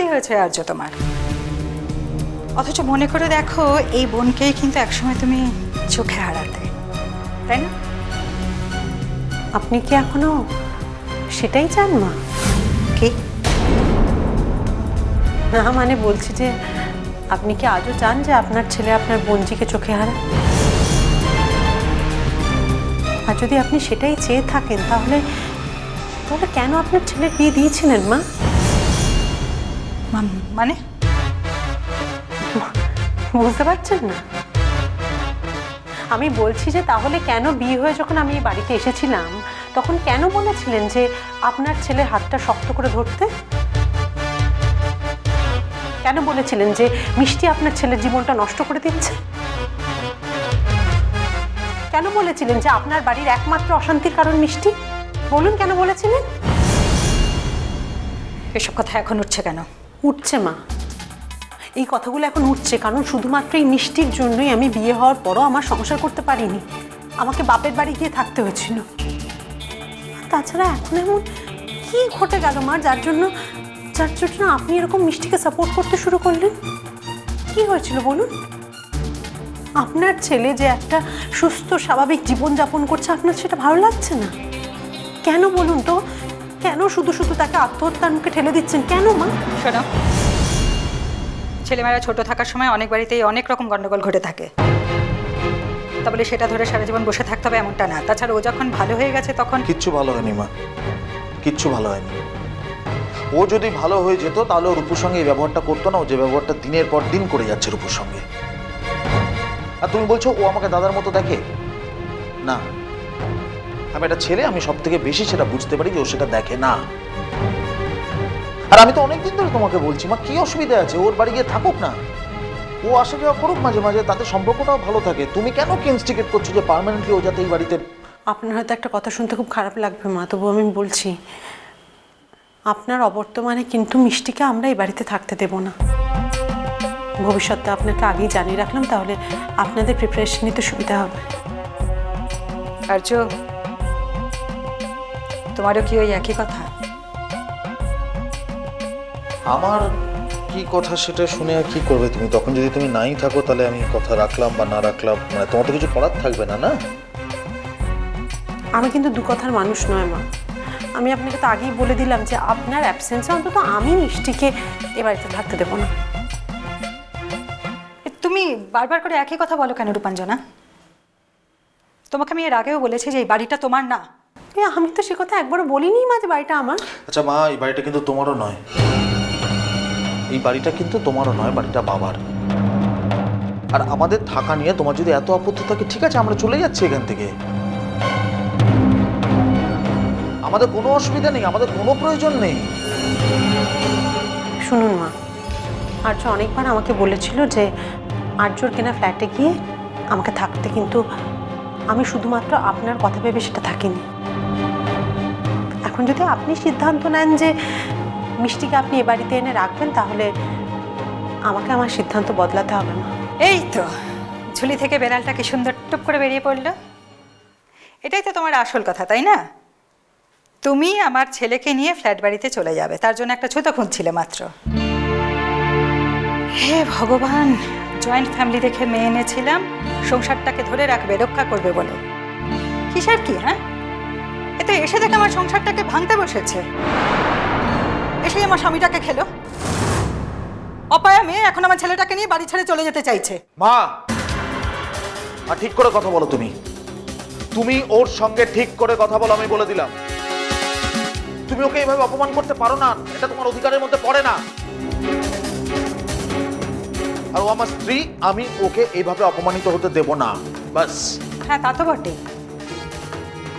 নাতি হয়েছে আর্য তোমার, অথচ মনে করে দেখো এই বোনকেই কিন্তু একসময় তুমি চোখে হারাতে, তাই না? আপনি কি এখনো সেটাই চান মা? কি? না মানে বলছি যে আপনি কি আজও চান যে আপনার ছেলে আপনার বোনজিকে চোখে হারায়? আর যদি আপনি সেটাই চেয়ে থাকেন তাহলে তাহলে কেন আপনার ছেলের বিয়ে দিয়েছিলেন মা? মানে বুঝতে পারছেন না? আমি বলছি যে তাহলে কেন বিয়ে হয়ে যখন আমি এই বাড়িতে এসেছিলাম তখন কেন বলেছিলেন যে আপনার ছেলের হাতটা শক্ত করে ধরতে? কেন বলেছিলেন যে মিষ্টি আপনার ছেলের জীবনটা নষ্ট করে দিচ্ছে? কেন বলেছিলেন যে আপনার বাড়ির একমাত্র অশান্তির কারণ মিষ্টি? বলুন কেন বলেছিলেন? এসব কথা এখন উঠছে কেন? উঠছে মা, এই কথাগুলো এখন উঠছে কারণ শুধুমাত্র এই মিষ্টির জন্যই আমি বিয়ে হওয়ার পরও আমার সংসার করতে পারিনি, আমাকে বাপের বাড়ি গিয়ে থাকতে হয়েছিল। তাছাড়া এখন এমন কি ঘটে গেল মা যার জন্য আপনি এরকম মিষ্টিকে সাপোর্ট করতে শুরু করলেন? কি হয়েছিল বলুন? আপনার ছেলে যে একটা সুস্থ স্বাভাবিক জীবনযাপন করছে আপনার সেটা ভালো লাগছে না কেন বলুন তো? কেন শুধু শুধু তাকে আত্মহত্যার মুখে ঠেলে দিচ্ছেন কেন মা? শোনো, ছেলেমেয়েরা ছোট থাকার সময় অনেক বাড়িতেই অনেক রকম গন্ডগোল ঘটে থাকে, তা বলে সেটা ধরে সারা জীবন বসে থাকতে হবে এমনটা না। তাছাড়া ও যখন ভালো হয়ে গেছে তখন কিচ্ছু ভালো হয়নি মা, কিচ্ছু ভালো হয়নি। ও যদি ভালো হয়ে যেত তাহলে ও রূপুর সঙ্গে এই ব্যবহারটা করতো না, ও যে ব্যবহারটা দিনের পর দিন করে যাচ্ছে রূপুর সঙ্গে। আর তুমি বলছো ও আমাকে দাদার মতো দেখে? না, আমি একটা ছেলে, আমি সব থেকে বেশি সেটা বুঝতে পারি যে ও সেটা দেখে না। আর আমি তো অনেকদিন ধরে তোমাকে বলছি মা, কি অসুবিধা আছে? ওর বাড়ি গিয়ে থাকুক না, ও আসা যাওয়া করুক মাঝে মাঝে, তাতে সম্পর্কটাও ভালো থাকে। তুমি কেন কি ইনস্টিগেট করছো যে পার্মানেন্টলি ও যাতে এই বাড়িতে? আপনার হয়তো একটা কথা শুনতে খুব খারাপ লাগবে মা, তবু আমি বলছি আপনার অবর্তমানে কিন্তু মিষ্টিকে আমরা এই বাড়িতে থাকতে দেব না। ভবিষ্যতে আপনাকে আগেই জানিয়ে রাখলাম, তাহলে আপনাদের প্রিপারেশন নিতে সুবিধা হবে। আর্য, তোমারও কি ওই একই কথা? আমার কি কথা সেটা শুনে আর কি করবে তুমি? তখন যদি তুমি নাই থাকো তাহলে আমি কথা রাখলাম বা না রাখলাম, মানে তোমার তো কিছু করার থাকবে না, না? আমি কিন্তু দু কথার মানুষ নয় মা, আমি আপনাকে তো আগেই বলে দিলাম যে আপনার অ্যাবসেন্সে অন্তত আমি মিষ্টিকে এ বাড়িতে থাকতে দেবো না। তুমি বারবার করে একই কথা বলো কেন রূপাঞ্জনা? তোমাকে আমি এর আগেও বলেছি যে এই বাড়িটা তোমার না। আমি তো সে কথা একবারও বলিনি মা যে বাড়িটা আমার। আচ্ছা মা, এই বাড়িটা কিন্তু তোমারও নয়, এই বাড়িটা কিন্তু তোমারও নয়, বাড়িটা বাবার। আর আমাদের থাকা নিয়ে তোমার যদি এত আপত্তি থাকে, ঠিক আছে আমরা চলে যাচ্ছি এখান থেকে, আমাদের কোনো অসুবিধা নেই, আমাদের কোনো প্রয়োজন নেই। শুনুন মা, আর্য অনেকবার আমাকে বলেছিল যে আর্যর কেনা ফ্ল্যাটে গিয়ে আমাকে থাকতে, কিন্তু আমি শুধুমাত্র আপনার কথা ভেবে সেটা থাকিনি। এখন যদি আপনি সিদ্ধান্ত নেন যে মিষ্টিকে আপনি এ বাড়িতে এনে রাখবেন তাহলে আমাকে আমার সিদ্ধান্ত বদলাতে হবে না। এই তো ঝুলি থেকে বেড়ালটা কি সুন্দর টুপ করে বেরিয়ে পড়লো। এটাই তো তোমার আসল কথা, তাই না? তুমি আমার ছেলেকে নিয়ে ফ্ল্যাট বাড়িতে চলে যাবে, তার জন্য একটা ছুতো খুঁজছিলে মাত্র। হে ভগবান, জয়েন্ট ফ্যামিলি দেখে মেয়ে এনেছিলাম সংসারটাকে ধরে রাখবে, রক্ষা করবে বলে। কিসের কি? হ্যাঁ, এতে এসে দেখে আমার সংসারটাকে ভাঙতে বসেছে, এসেই আমার স্বামীটাকে খেলো। অপায়া মেয়ে এখন আমার ছেলেটাকে নিয়ে বাড়ি ছেড়ে চলে যেতে চাইছে। মা, আর ঠিক করে কথা বলো তুমি, তুমি ওর সঙ্গে ঠিক করে কথা বলো, আমি বলে দিলাম। তুমি ওকে এইভাবে অপমান করতে পারো না, এটা তোমার অধিকারের মধ্যে পড়ে না। আর ও আমার স্ত্রী, আমি ওকে এইভাবে অপমানিত হতে দেব না, বাস। হ্যাঁ তা তো বটেই,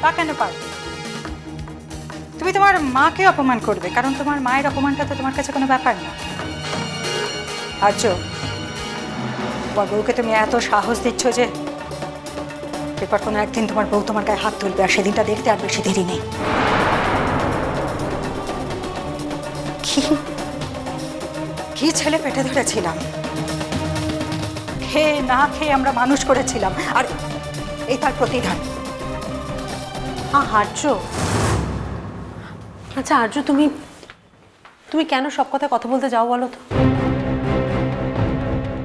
তা কেন পারবে? তুমি তোমার মাকে অপমান করবে কারণ তোমার মায়ের অপমানটা তো তোমার কাছে কোনো ব্যাপার না। আর্য, তোমার বউকে তুমি এত সাহস দিচ্ছ যে এরপর কোনো একদিন তোমার বউ তোমার গায়ে হাত তুলবে, আর সেদিনটা দেখতে আর বেশি দেরি নেই। কি ছেলে পেটে ধরেছিলাম, খেয়ে না খেয়ে আমরা মানুষ করেছিলাম, আর এই তার প্রতিদান। আর্য, আচ্ছা আর্য, তুমি তুমি কেন সব কথা কথা বলতে যাও বলো তো?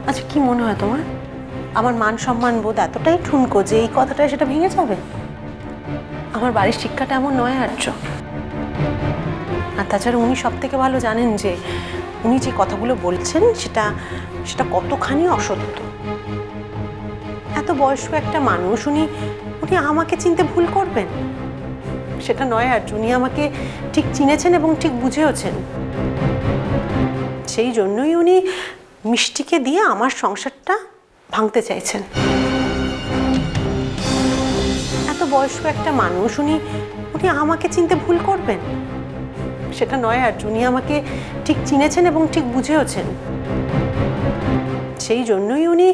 আচ্ছা, কি মনে হয় তোমার আমার মান সম্মান বোধ এতটাই ঠুনকো যে এই কথাটায় সেটা ভেঙে যাবে? আমার বাড়ির শিক্ষাটা এমন নয় আর্য। আর তাছাড়া উনি সব থেকে ভালো জানেন যে উনি যে কথাগুলো বলছেন সেটা সেটা কতখানি অসত্য। এত বয়স্ক একটা মানুষ, উনি উনি আমাকে চিনতে ভুল করবেন? সেটা নয় আর্য। উনি আমাকে ঠিক চিনেছেন এবং ঠিক বুঝেওছেন। সেই জন্যই উনি মিষ্টিকে দিয়ে আমার সংসারটা ভাঙতে চাইছেন। এত বয়স্ক একটা মানুষ, উনি উনি আমাকে চিনতে ভুল করবেন? সেটা নয় আর্য। উনি আমাকে ঠিক চিনেছেন এবং ঠিক বুঝেওছেন। সেই জন্যই উনি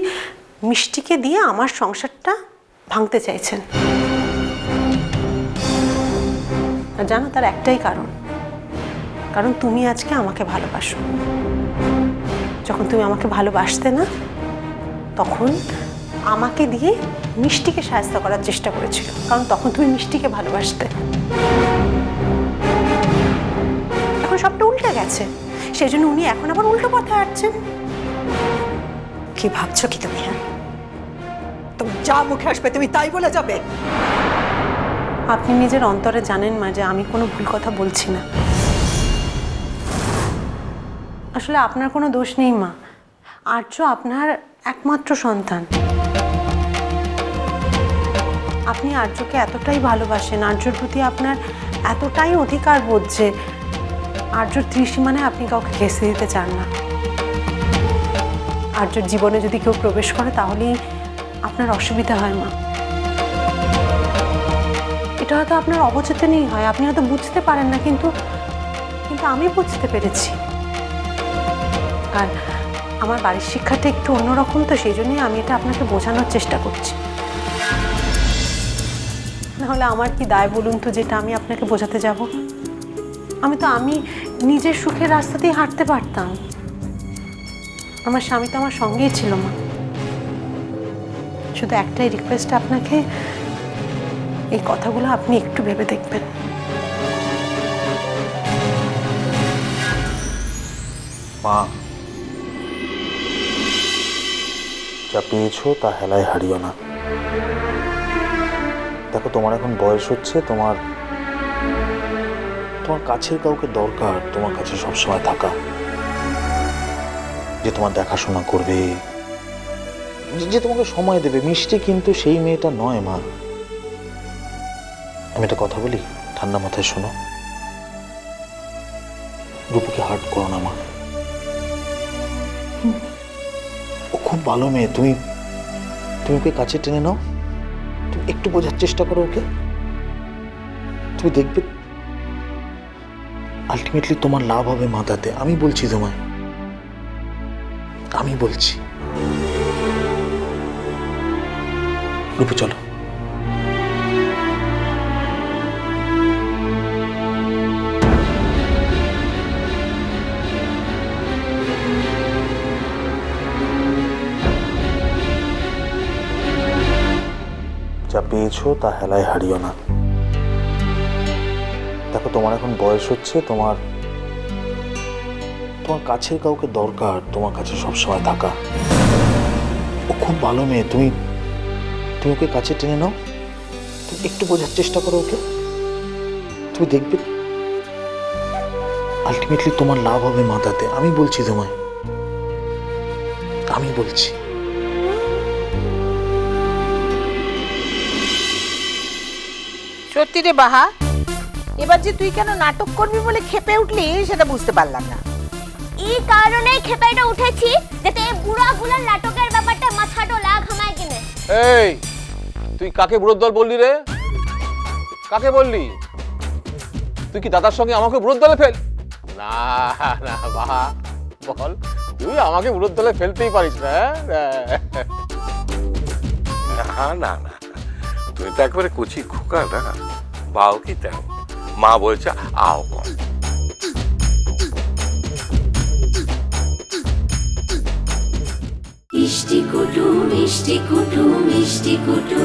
মিষ্টিকে দিয়ে আমার সংসারটা ভাঙতে চাইছেন। আর জানো, তার একটাই কারণ, কারণ তুমি আজকে আমাকে ভালোবাসো। যখন তুমি আমাকে ভালোবাসতে না, তখন আমাকে দিয়ে মিষ্টিকে সাহায্য করার চেষ্টা করেছিল, কারণ তখন তুমি মিষ্টিকে ভালোবাসতে। এখন সবটা উল্টে গেছে, সেই জন্য উনি এখন আবার উল্টো পথে হাঁটছেন। কি ভাবছো কি তুমি? হ্যাঁ, তুমি যা মুখে আসবে তুমি তাই বলে যাবে? আপনি নিজের অন্তরে জানেন মা যে আমি কোনো ভুল কথা বলছি না। আসলে আপনার কোনো দোষ নেই মা। আর্য আপনার একমাত্র সন্তান। আপনি আর্যকে এতটাই ভালোবাসেন, আর্যর প্রতি আপনার এতটাই অধিকার বোধ যে আর্যর ত্রিসীমানায় আপনি কাউকে ঘেঁষে দিতে চান না। আর্যর জীবনে যদি কেউ প্রবেশ করে তাহলেই আপনার অসুবিধা হয় মা। এটা হয়তো আপনার অবচেতনই হয়, আপনি হয়তো বুঝতে পারেন না, কিন্তু কিন্তু আমি বুঝতে পেরেছি। আর আমার বাড়ির শিক্ষাটা একটু অন্যরকম, তো সেই জন্যই আমি এটা আপনাকে বোঝানোর চেষ্টা করছি। নাহলে আমার কি দায় বলুন তো, যেটা আমি আপনাকে বোঝাতে যাব? আমি নিজের সুখের রাস্তাতেই হাঁটতে পারতাম। আমার স্বামী তো আমার সঙ্গেই ছিল মা। শুধু একটাই রিকোয়েস্ট আপনাকে, এই কথাগুলো আপনি একটু ভেবে দেখবেন। মা, যা পেয়েছো তা হেলায় হারিও না। দেখো, তোমার এখন বয়স হচ্ছে, তোমার কাছের কাউকে দরকার তোমার কাছে সবসময় থাকা, যে তোমার দেখাশোনা করবে, যে তোমাকে সময় দেবে। মিষ্টি কিন্তু সেই মেয়েটা নয় মা। আমি একটা কথা বলি, ঠান্ডা মাথায় শোনো। রূপুকে হার্ট করো না মা। ও খুব ভালো মেয়ে। তুমি ওকে কাছে টেনে নাও, তুমি একটু বোঝার চেষ্টা করো ওকে। তুমি দেখবে আলটিমেটলি তোমার লাভ হবে মাথাতে। আমি বলছি তোমায়, আমি বলছি। রূপু চলো। যা পেয়েছো তা হেলায় হারিও না। দেখো, তোমার এখন বয়স হচ্ছে, তোমার কাছের কাউকে দরকার তোমার কাছে সবসময় থাকা। ও খুব ভালো মেয়ে। তুমি ওকে কাছে টেনে নাও, তুমি একটু বোঝার চেষ্টা করো ওকে। তুমি দেখবে আলটিমেটলি তোমার লাভ হবে মাথাতে। আমি বলছি তোমায়, আমি বলছি। সত্যি রে বাহা, এবার যে তুই কেন নাটক করবি বলে খেপে উঠলি সেটা বুঝতে পারলাম না। এই কারণেই খেপাইটা উঠেছি যাতে এই বুড়াগুলোর নাটকের ব্যাপারটা মাথাটা লাগ হামায় কিনে। এই, তুই কাকে বিরোধ দল বললি রে? কাকে বললি? তুই কি দাদার সঙ্গে আমাকে বিরোধ দলে ফেল? না না বাহা, বল, তুই আমাকে বিরোধ দলে ফেলতেই পারিস না। না না না, তুই তো একবারে কুচি খোকা না। বাও কি তেও, মা বলছে আও কর। মিষ্টি কুটু মিষ্টি কুটু মিষ্টি কুটু।